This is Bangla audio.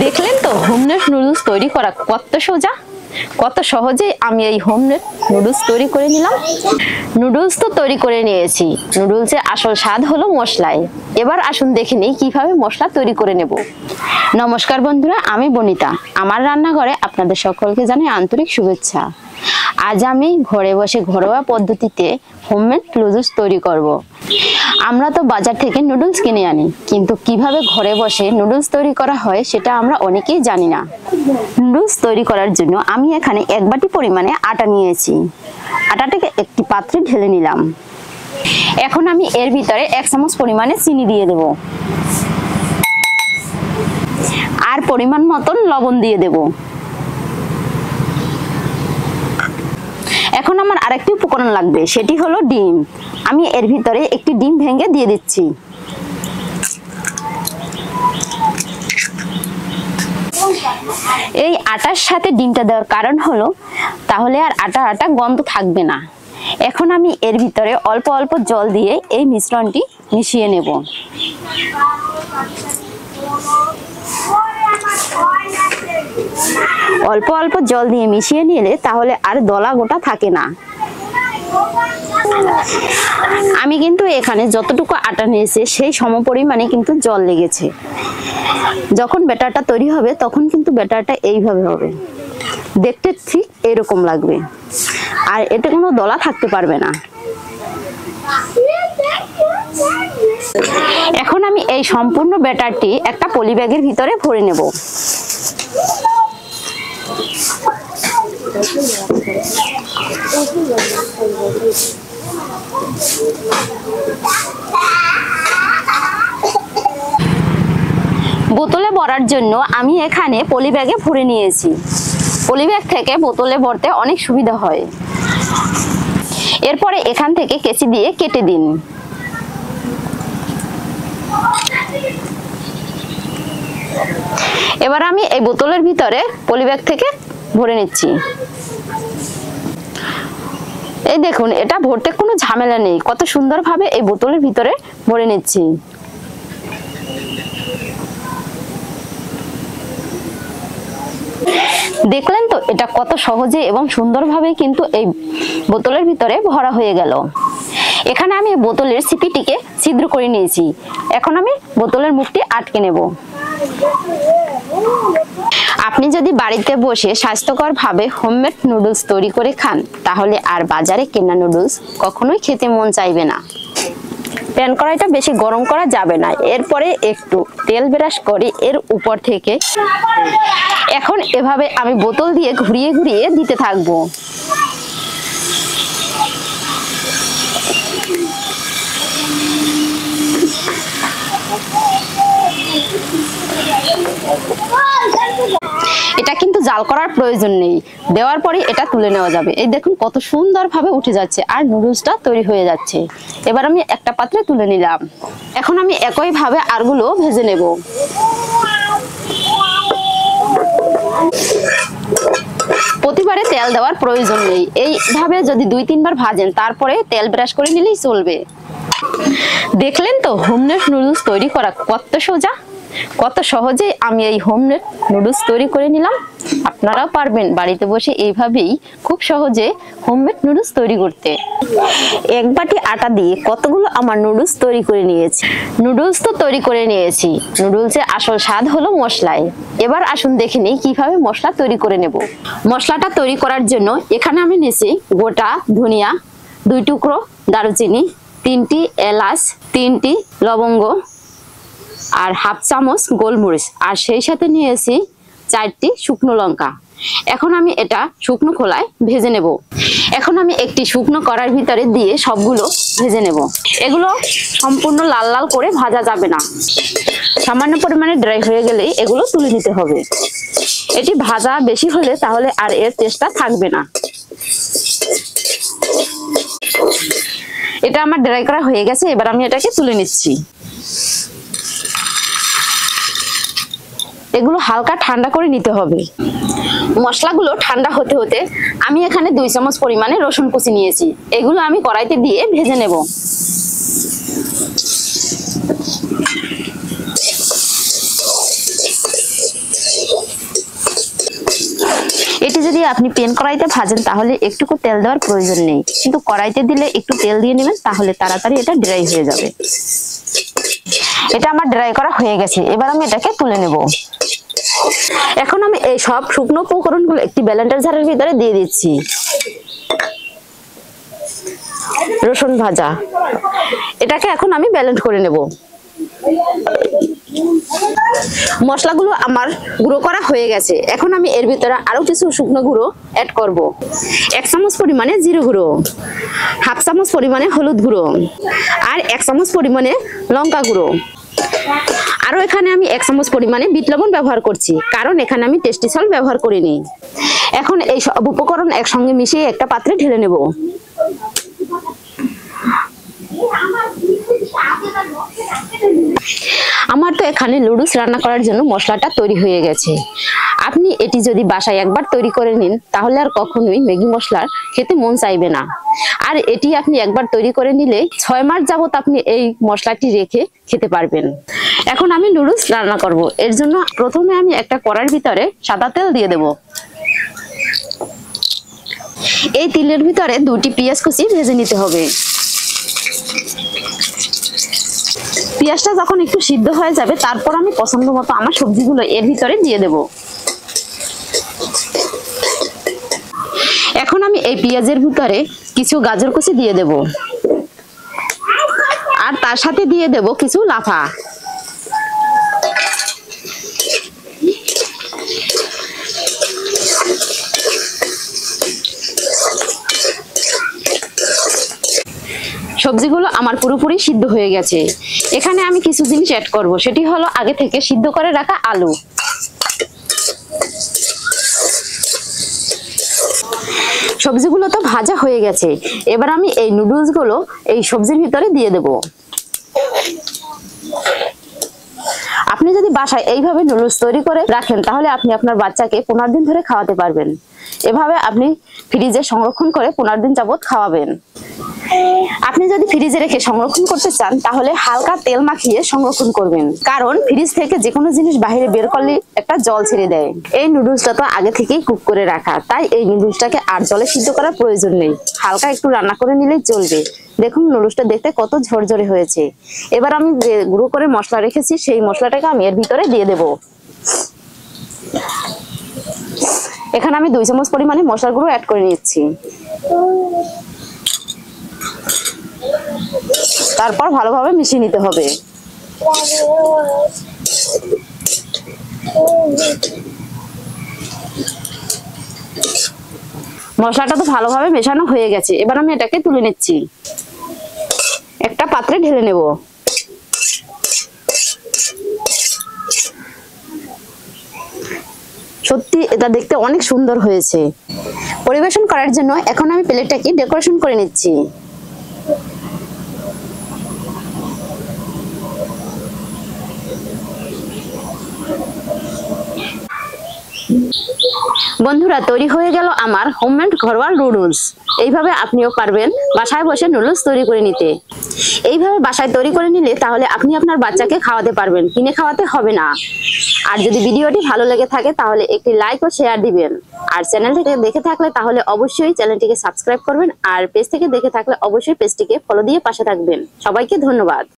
দেখলেন তো হোমমেড নুডলস তৈরি করা কত সোজা, কত সহজে আমি এই হোমমেড নুডলস তৈরি করে নিলাম। নুডলস তো তৈরি করে নিয়েছি, নুডলসের আসল স্বাদ হলো মশলায়। এবার আসুন দেখে নিই কিভাবে মশলা তৈরি করে নেব। নমস্কার বন্ধুরা, আমি বনিতা। আমার রান্নাঘরে আপনাদের সকলকে জানাই আন্তরিক শুভেচ্ছা। আজ আমি ঘরে বসে ঘরোয়া পদ্ধতিতে হোমমেড নুডলস তৈরি করব। আমরা তো বাজার থেকে নুডলস কিনে আনি, কিন্তু কিভাবে ঘরে বসে নুডলস তৈরি করা হয় সেটা আমরা অনেকেই জানি না। নুডলস তৈরি করার জন্য আমি এখানে 1 বাটি পরিমাণে আটা নিয়েছি। আটাটাকে একটি পাত্রে ঢেলে নিলাম। এখন আমি এর ভিতরে 1 চামচ পরিমাণে চিনি দিয়ে দেব, আর পরিমাণ মতন লবণ দিয়ে দেব। এখন আমার আরেকটি উপকরণ লাগবে, সেটি হলো ডিম। আমি এর ভিতরে একটি ডিম ভেঙে দিয়ে দিচ্ছি। এই আটার সাথে ডিমটা দেওয়ার কারণ হলো তাহলে আর আটা আটা গন্ধ থাকবে না। এখন আমি এর ভিতরে অল্প অল্প জল দিয়ে এই মিশ্রণটি মিশিয়ে নেব। অল্প অল্প জল দিয়ে মিশিয়ে নিলে তাহলে আর দলা গোটা থাকে না। আমি কিন্তু এখানে যতটুকু আটা নিয়েছি সেই সমপরিমাণে কিন্তু জল লেগেছে। যখন ব্যাটারটা তৈরি হবে তখন কিন্তু ব্যাটারটা এইভাবে হবে, দেখতে ঠিক এরকম লাগবে, আর এতে কোনো দলা থাকতে পারবে না। এখন আমি এই সম্পূর্ণ ব্যাটারটি একটা পলি ব্যাগের ভিতরে ভরে নেব। বোতলে ভরার জন্য আমি এখানে পলি ব্যাগে ভরে নিয়েছি। পলি ব্যাগ থেকে বোতলে ভরতে অনেক সুবিধা হয়। এরপরে এখান থেকে কেচি দিয়ে কেটে দিন। এবার আমি এই বোতলের ভিতরে পলি ব্যাগ থেকে ভরে নিচ্ছি। এই দেখুন, এটা ভরতে কোনো ঝামেলা নেই, কত সুন্দরভাবে এই বোতলের ভিতরে ভরে নিচ্ছি। দেখলেন তো এটা কত সহজে এবং সুন্দরভাবে কিন্তু এই বোতলের ভিতরে ভরা হয়ে গেল। এখানে আমি বোতলের সিপিটিকে ছিদ্র করে নিয়েছি। এখন আমি বোতলের মুখটি আটকে নেব। আপনি যদি বাড়িতে বসে স্বাস্থ্যকরভাবে হোমমেড নুডলস তৈরি করে খান, তাহলে আর বাজারে কেনা নুডলস কখনোই খেতে মন চাইবে না। প্যান কড়াইটা বেশি গরম করা যাবে না। এরপরে একটু তেল ব্রাশ করে এর উপর থেকে এখন এভাবে আমি বোতল দিয়ে ঘুরিয়ে ঘুরিয়ে দিতে থাকবো। এটা কিন্তু জাল করার প্রয়োজন নেই, দেওয়ার পরে এটা তুলে নেওয়া যাবে। এই দেখুন কত সুন্দরভাবে উঠে যাচ্ছে আর নুডলসটা তৈরি হয়ে যাচ্ছে। এবার আমি একটা পাত্রে তুলে নিলাম। এখন আমি একইভাবে আরগুলো ভেজে নেব। প্রতিবারে তেল দেওয়ার প্রয়োজন নেই, এইভাবে যদি 2-3 বার ভাজেন তারপরে তেল ব্রাশ করে নিলেই চলবে। দেখলেন তো হোমমেড নুডলস তৈরি করা কত সোজা, কত সহজে আমি এই হোমমেড নুডলস তৈরি করে নিলাম। আপনারাও পারবেন বাড়িতে বসে এইভাবেই খুব সহজে হোমমেড নুডলস তৈরি করতে। 1 বাটি আটা দিয়ে কতগুলো আমার নুডলস তৈরি করে নিয়েছি। নুডলস তো তৈরি করে নিয়েছি, নুডলসের আসল স্বাদ হলো মশলায়। এবার আসুন দেখে নিই কিভাবে মশলা তৈরি করে নেব। মশলাটা তৈরি করার জন্য এখানে আমি নিয়েছি গোটা ধনিয়া, 2 টুকরো দারুচিনি, 3টি এলাচ, 3টি লবঙ্গ, আর 1/2 চামচ গোলমরিচ, আর সেই সাথে নিয়েছি 4টি শুকনো লঙ্কা। এখন আমি এটা শুকনো খোলায় ভেজে নেব। এখন আমি একটি শুকনো কড়াইয়ের ভিতরে দিয়ে সবগুলো ভেজে নেব। এগুলো সম্পূর্ণ লাল লাল করে ভাজা যাবে না, সামান্য পরিমাণে ড্রাই হয়ে গেলে এগুলো তুলে নিতে হবে। এটি ভাজা বেশি হলে তাহলে আর এর টেস্টটা থাকবে না। এটা আমার ড্রাই করা হয়ে গেছে, এবার আমি এটাকে তুলে নিচ্ছি। এগুলো হালকা ঠান্ডা করে নিতে হবে। মশলাগুলো ঠান্ডা হতে হতে আমি এখানে 2 চামচ পরিমাণে রসুন কুচি নিয়েছি। এগুলো আমি কড়াইতে দিয়ে ভেজে নেব। এটি যদি আপনি পেন কড়াইতে ভাজেন তাহলে একটুকু তেল দেওয়ার প্রয়োজন নেই, কিন্তু কড়াইতে দিলে একটু তেল দিয়ে নেবেন, তাহলে তাড়াতাড়ি এটা ড্রাই হয়ে যাবে। এটা আমার ড্রাই করা হয়ে গেছে, এবার আমি এটাকে তুলে নেব। এখন আমি এই সব শুকনো উপকরণগুলো একটি ব্লেন্ডার জারের ভিতরে দিয়ে দিচ্ছি। রসুন ভাজা, এটাকে এখন আমি ব্লেন্ড করে নেব। মশলাগুলো আমার গুঁড়ো করা হয়ে গেছে, এখন আমি এর ভিতরে আরো কিছু শুকনো গুঁড়ো অ্যাড করব। 1 চামচ পরিমাণে জিরে গুঁড়ো, 1/2 চামচ পরিমাণে হলুদ গুঁড়ো, আর 1 চামচ পরিমাণে লঙ্কা গুঁড়ো। আরো এখানে আমি 1 চামচ পরিমাণে বিট লবণ ব্যবহার করছি, কারণ এখানে আমি টেস্টি সল্ট ব্যবহার করিনি। এখন এই সব উপকরণ একসঙ্গে মিশিয়ে একটা পাত্রে ঢেলে নেব। আমার তো এখানে নুডলস রান্না করার জন্য মশলাটা তৈরি হয়ে গেছে। আপনি এটি যদি বাসায় একবার তৈরি করে নিন তাহলে আর কখনোই ম্যাগি মশলার খেতে মন চাইবে না। আর এটি আপনি একবার তৈরি করে নিলে 6 মাস যাবত আপনি এই মশলাটি রেখে খেতে পারবেন। এখন আমি নুডলস রান্না করব। এর জন্য প্রথমে আমি একটা কড়াইয়ের ভিতরে সাদা তেল দিয়ে দেব। এই তেলের ভিতরে 2টি পেঁয়াজ কুচি ভেজে নিতে হবে। পেঁয়াজটা যখন একটু সিদ্ধ হয়ে যাবে তারপর আমি পছন্দ মতো আমার সবজিগুলো এর ভিতরে দিয়ে দেব। এখন আমি এই পেঁয়াজের ভিতরে কিছু গাজর কুচি দিয়ে দেব, আর তার সাথে দিয়ে দেব কিছু লাফা। সবজিগুলো আমার পুরোপুরি সিদ্ধ হয়ে গেছে। এখানে আমি কিছু জিনিস অ্যাড করব, সেটি হলো আগে থেকে সিদ্ধ করে রাখা আলু। সবজিগুলো তো ভাজা হয়ে গেছে, এবার আমি এই নুডলস গুলো এই সবজির ভিতরে দিয়ে দেব। আপনি যদি বাসায় এইভাবে নুডলস তৈরি করে রাখেন তাহলে আপনি আপনার বাচ্চাকে 15 দিন ধরে খাওয়াতে পারবেন। এভাবে আপনি ফ্রিজে সংরক্ষণ করে 15 দিন যাবত খাওয়াবেন। আপনি যদি ফ্রিজে রেখে সংরক্ষণ করতে চান তাহলে হালকা তেল মাখিয়ে সংরক্ষণ করবেন, কারণ ফ্রিজ থেকে যে কোনো জিনিস বাইরে বের করলে একটা জল ছেড়ে দেয়। এই নুডলসটা তো আগে থেকেই কুক করে রাখা, তাই এই নুডলসটাকে আর জলে সিদ্ধ করার প্রয়োজন নেই, হালকা একটু রান্না করে নিলেই চলবে। দেখুন নুডলসটা দেখতে কত ঝরঝরে হয়েছে। এবার আমি যে গুঁড়ো করে মশলা রেখেছি সেই মশলাটাকে আমি এর ভিতরে দিয়ে দেব। এখানে আমি 2 চামচ পরিমাণে মশলার গুঁড়ো অ্যাড করে নিচ্ছি। তারপর ভালোভাবে মিশিয়ে নিতে হবে। মশলাটা তো ভালোভাবে মেশানো হয়ে গেছে, এবার আমি এটাকে তুলে নিচ্ছি, একটা পাত্রে ঢেলে নেব। সত্যি এটা দেখতে অনেক সুন্দর হয়েছে। পরিবেশন করার জন্য এখন আমি প্লেটটাকে ডেকোরেশন করে নিচ্ছি। বন্ধুরা, তৈরি হয়ে গেল আমার হোমমেড ঘরোয়া নুডলস। এইভাবে আপনিও পারবেন বাসায় বসে নুডলস তৈরি করে নিতে। এইভাবে বাসায় তৈরি করে নিলে তাহলে আপনি আপনার বাচ্চাকে খাওয়াতে পারবেন, কিনে খাওয়াতে হবে না। আর যদি ভিডিওটি ভালো লেগে থাকে তাহলে একটি লাইক ও শেয়ার দিবেন। আর চ্যানেল থেকে দেখে থাকলে তাহলে অবশ্যই চ্যানেলটিকে সাবস্ক্রাইব করবেন, আর পেজ থেকে দেখে থাকলে অবশ্যই পেজটিকে ফলো দিয়ে পাশে থাকবেন। সবাইকে ধন্যবাদ।